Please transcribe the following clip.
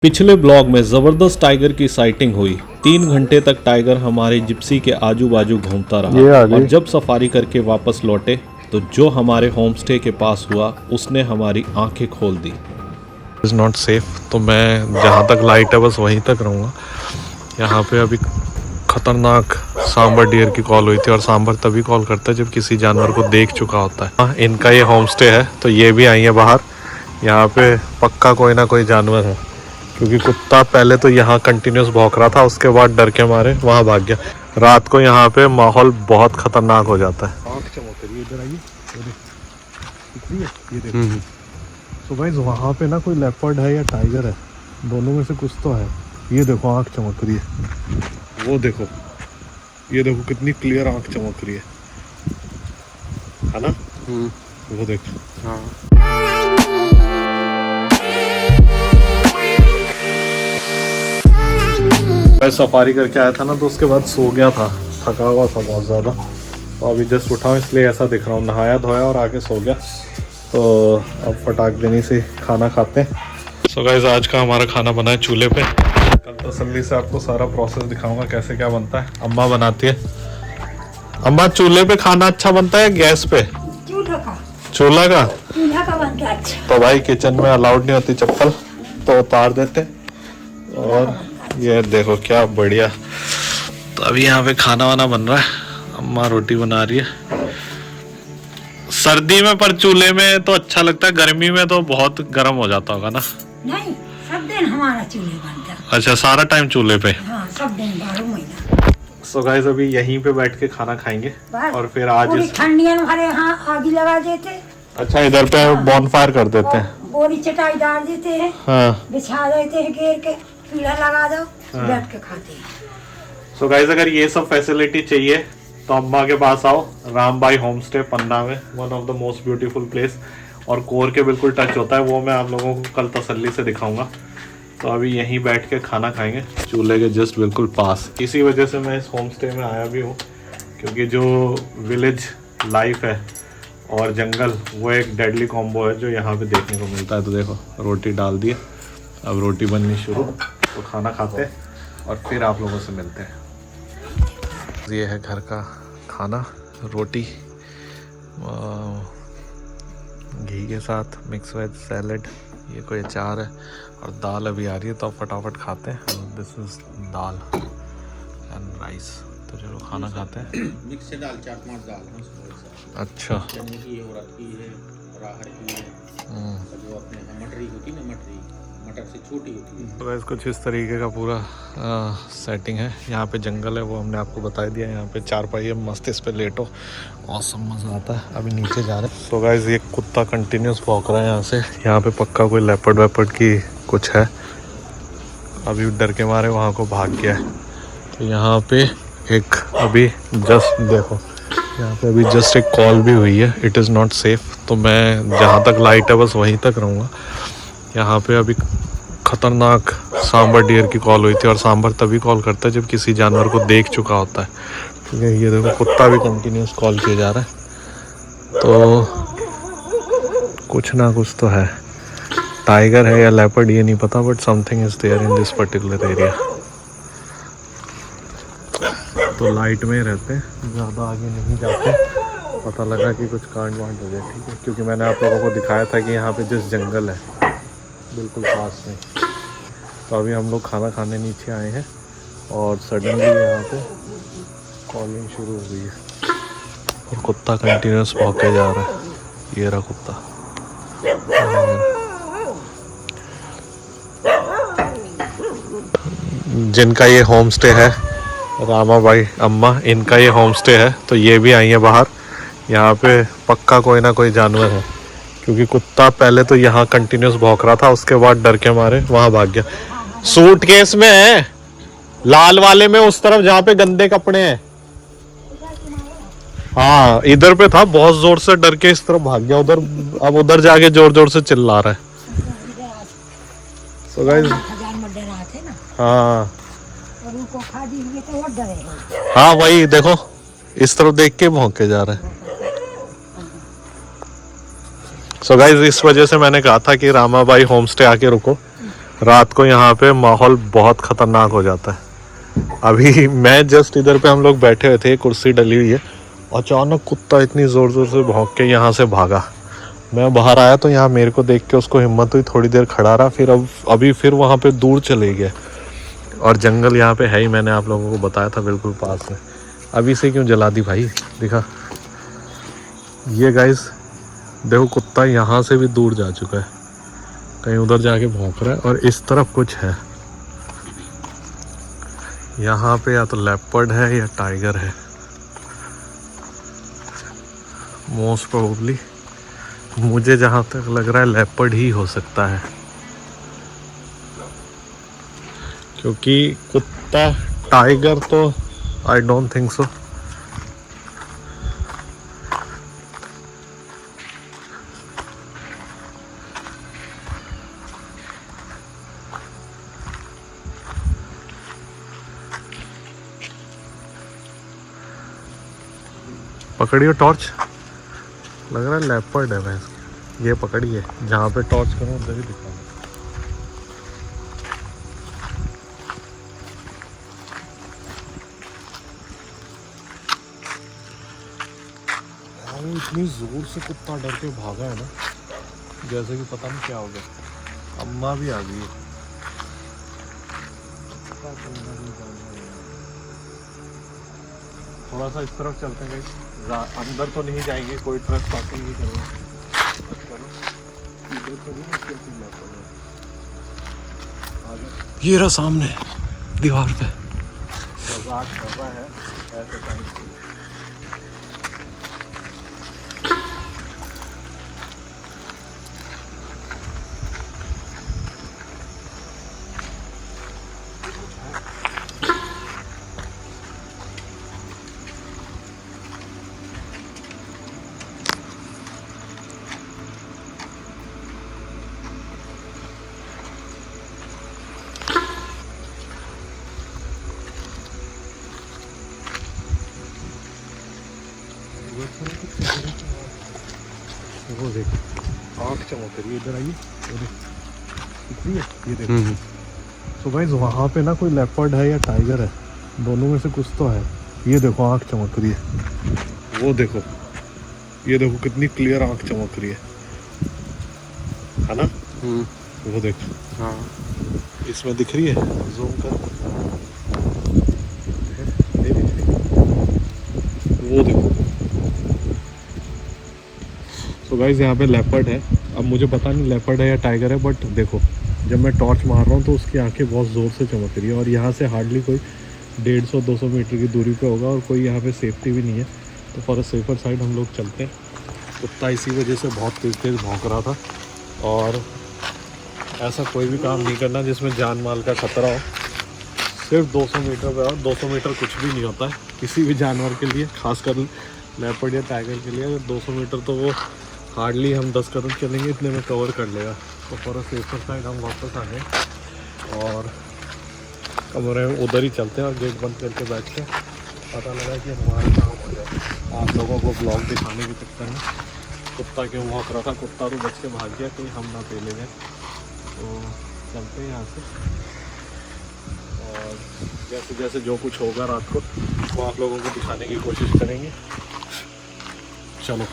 पिछले ब्लॉग में ज़बरदस्त टाइगर की साइटिंग हुई। 3 घंटे तक टाइगर हमारे जिप्सी के आजू बाजू घूमता रहा और जब सफारी करके वापस लौटे तो जो हमारे होम स्टे के पास हुआ उसने हमारी आंखें खोल दी। इज़ नॉट सेफ, तो मैं जहाँ तक लाइट है बस वहीं तक रहूँगा। यहाँ पे अभी खतरनाक सांबर डियर की कॉल हुई थी, और सांबर तभी कॉल करता है जब किसी जानवर को देख चुका होता है। हाँ, इनका ये होम स्टे है तो ये भी आई है बाहर। यहाँ पे पक्का कोई ना कोई जानवर है, क्योंकि कुत्ता पहले तो यहाँ कंटिन्यूस भौंक रहा था, उसके बाद डर के मारे वहाँ भाग गया। रात को यहाँ पे माहौल बहुत खतरनाक हो जाता है। आँख चमक रही है, इधर आइए, ये देखो। तो गाइस वहाँ पे ना कोई लेपर्ड है या टाइगर है, दोनों में से कुछ तो है। ये देखो आँख चमक रही है, वो देखो, ये देखो कितनी क्लियर आँख चमक रही है ना। वो देखो। हाँ। मैं सफारी करके आया था ना, तो उसके बाद सो गया था, थका हुआ था बहुत ज़्यादा। तो अभी जस्ट उठा हूँ इसलिए ऐसा दिख रहा हूँ। नहाया धोया और आके सो गया। तो अब फटाक देनी से खाना खाते हैं। सो गाइस आज का हमारा खाना बना है चूल्हे पे। कल तसल्ली से आपको सारा प्रोसेस दिखाऊंगा कैसे क्या बनता है। अम्मा बनाती है। अम्मा, चूल्हे पे खाना अच्छा बनता है गैस पे? चूल्हा का बनता है अच्छा। तो भाई किचन में अलाउड नहीं होती चप्पल, तो उतार देते। और ये देखो क्या बढ़िया। तो अभी यहाँ पे खाना वाना बन रहा है, अम्मा रोटी बना रही है। सर्दी में पर चूल्हे में तो अच्छा लगता है, गर्मी में तो बहुत गर्म हो जाता होगा ना? नहीं, सब दिन हमारा चूल्हे बनता है। अच्छा, सारा टाइम चूल्हे पे? हाँ, सब दिन 12 महीना। सो गाइस अभी यहीं पे बैठ के खाना खाएंगे और फिर आज ठंडियां हमारे यहाँ आग लगा देते। अच्छा, इधर पे बॉनफायर कर देते हैं, बोरी चटाई डाल देते हैं। हाँ, बिछा देते हैं घेर के, चूल्हा लगा दो, बैठ के खाते हैं। सो गाइस अगर ये सब फैसिलिटी चाहिए तो अम्मा के पास आओ। राम भाई होम स्टे पन्ना में, one of the most beautiful place, और कोर के बिल्कुल टच होता है। वो मैं आप लोगों को कल तसल्ली से दिखाऊंगा। तो अभी यहीं बैठ के खाना खाएंगे चूल्हे के जस्ट बिल्कुल पास। इसी वजह से मैं इस होम स्टे में आया भी हूँ, क्योंकि जो विलेज लाइफ है और जंगल, वो एक डेडली कॉम्बो है जो यहाँ पे देखने को मिलता है। तो देखो रोटी डाल दी, अब रोटी बननी शुरू। तो खाना खाते हैं और फिर आप लोगों से मिलते हैं। ये है घर का खाना, रोटी घी के साथ, मिक्स वेज सैलड, ये कोई अचार है, और दाल अभी आ रही है। तो अब फटाफट खाते हैं। This is dal and rice. तो चलो खाना खाते हैं। मिक्स दाल, 4-5 दाल है। अच्छा, चने की है, उड़द की है, राहड़ की है, जो अपने मटरी होती है ना, मटर से छोटी होती है। तो कुछ इस तरीके का पूरा सेटिंग है। यहाँ पे जंगल है, वो हमने आपको बता दिया। यहाँ पे 4 पहिए, मस्त इस पे लेटो, मौसम मज़ा आता है। अभी नीचे जा रहे हैं। तो गाइस ये कुत्ता कंटिन्यूस भौंक रहा है यहाँ से। यहाँ पे पक्का कोई लेपर्ड वेपर्ड की कुछ है। अभी डर के मारे वहाँ को भाग गया है। तो यहाँ पे एक अभी जस्ट देखो, यहाँ पे अभी जस्ट एक कॉल भी हुई है, इट इज़ नॉट सेफ। तो मैं जहाँ तक लाइट है बस वहीं तक रहूँगा। यहाँ पे अभी खतरनाक सांबर डियर की कॉल हुई थी, और सांबर तभी कॉल करता है जब किसी जानवर को देख चुका होता है। ठीक है, ये देखो कुत्ता भी कंटिन्यूस कॉल किया जा रहा है। तो कुछ ना कुछ तो है, टाइगर है या लेपर्ड ये नहीं पता, but something is there in this particular area. तो लाइट में ही रहते हैं, ज़्यादा आगे नहीं जाते। पता लगा कि कुछ कांड वांड हो गया, ठीक है, क्योंकि मैंने आप लोगों को दिखाया था कि यहाँ पे जिस जंगल है बिल्कुल पास में। तो अभी हम लोग खाना खाने नीचे आए हैं, और सडनली यहाँ पे कॉलिंग शुरू हो गई है, और कुत्ता कंटिन्यूस भौंके जा रहा है। ये रहा कुत्ता। जिनका ये होम स्टे है, रामा भाई अम्मा, इनका ये होम स्टे है। तो ये भी आई है बाहर। यहाँ पे पक्का कोई ना कोई जानवर है, क्योंकि कुत्ता पहले तो यहाँ कंटिन्यूस भौंक रहा था, उसके बाद डर के मारे वहाँ भाग गया। सूटकेस में है, लाल वाले में, उस तरफ जहाँ पे गंदे कपड़े हैं। हाँ, इधर पे था, बहुत जोर से डर के इस तरफ भाग गया उधर। अब उधर जाके जोर जोर से चिल्ला रहा है। So guys, हाँ हाँ वही देखो, इस तरफ देख के भौंके जा रहा है। सो गाइस इस वजह से मैंने कहा था कि रामा भाई होम स्टे आके रुको। रात को यहाँ पे माहौल बहुत खतरनाक हो जाता है। अभी मैं जस्ट इधर पे हम लोग बैठे हुए थे, कुर्सी डली हुई है, अचानक कुत्ता इतनी ज़ोर ज़ोर से भौंक के यहाँ से भागा। मैं बाहर आया तो यहाँ मेरे को देख के उसको हिम्मत हुई, थोड़ी देर खड़ा रहा, फिर अभी फिर वहाँ पे दूर चले गया। और जंगल यहाँ पे है ही, मैंने आप लोगों को बताया था, बिल्कुल पास में। अभी से क्यों जला दी भाई, दिखा ये गाइस, देखो कुत्ता यहाँ से भी दूर जा चुका है, कहीं उधर जाके भौंक रहा है। और इस तरफ कुछ है, यहाँ पे या तो लेपर्ड है या टाइगर है, मोस्ट प्रोबेबली मुझे जहाँ तक लग रहा है लेपर्ड ही हो सकता है, क्योंकि कुत्ता टाइगर तो आई डोंट थिंक सो। पकड़ियो टॉर्च, लग रहा है लेपर्ड है भैंस। ये पकड़िए, जहाँ पे टॉर्च करूँ उधर ही दिखा। वो इतनी जोर से कुत्ता डर के भागा है ना, जैसे कि पता नहीं क्या हो गया। अम्मा भी आ गई है। थोड़ा सा इस तरफ चलते हैं, अंदर तो नहीं जाएंगे, कोई ट्रक पार्किंग नहीं करेंगे। ये रहा सामने दीवार पे, मजाक कर रहा है ऐसे टाइम। वो देख आँख चमक रही है, इधर आइए, दिखती है ये देखो। तो गाइस वहाँ पे ना कोई लेपर्ड है या टाइगर है, दोनों में से कुछ तो है। ये देखो आँख चमक रही है, वो देखो, ये देखो कितनी क्लियर आँख चमक रही है ना। वो देखो, हाँ इसमें दिख रही है, जूम कर, वो देखो। तो गाइस यहाँ पे लेपर्ड है, अब मुझे पता नहीं लेपर्ड है या टाइगर है, बट देखो जब मैं टॉर्च मार रहा हूँ तो उसकी आंखें बहुत ज़ोर से चमक रही है। और यहाँ से हार्डली कोई 150-200 मीटर की दूरी पे होगा, और कोई यहाँ पे सेफ्टी भी नहीं है, तो फॉर अ सेफर साइड हम लोग चलते हैं। कुत्ता इसी वजह से बहुत तेज़ तेज़ भौंक रहा था, और ऐसा कोई भी काम नहीं करना जिसमें जान माल का खतरा हो। सिर्फ 200 मीटर पे, और 200 मीटर कुछ भी नहीं होता है किसी भी जानवर के लिए, खासकर लेपर्ड या टाइगर के लिए। 200 मीटर तो वो हार्डली हम 10 कदम चलेंगे, इतने में कवर कर लेगा। तो फॉर अ सेफर साइड हम वापस आ गए और कमरे में उधर ही चलते हैं, और गेट बंद करके बैठ के पता लगा कि हमारा काम हो जाए। आप लोगों को ब्लॉग दिखाने के चक्कर में कुत्ता क्यों भौंक रहा था, कुत्ता तो बच के भाग गया, कहीं हम ना पेले गए। तो चलते हैं यहाँ से, और जैसे जैसे जो कुछ होगा रात को वो आप लोगों को दिखाने की कोशिश करेंगे। चलो।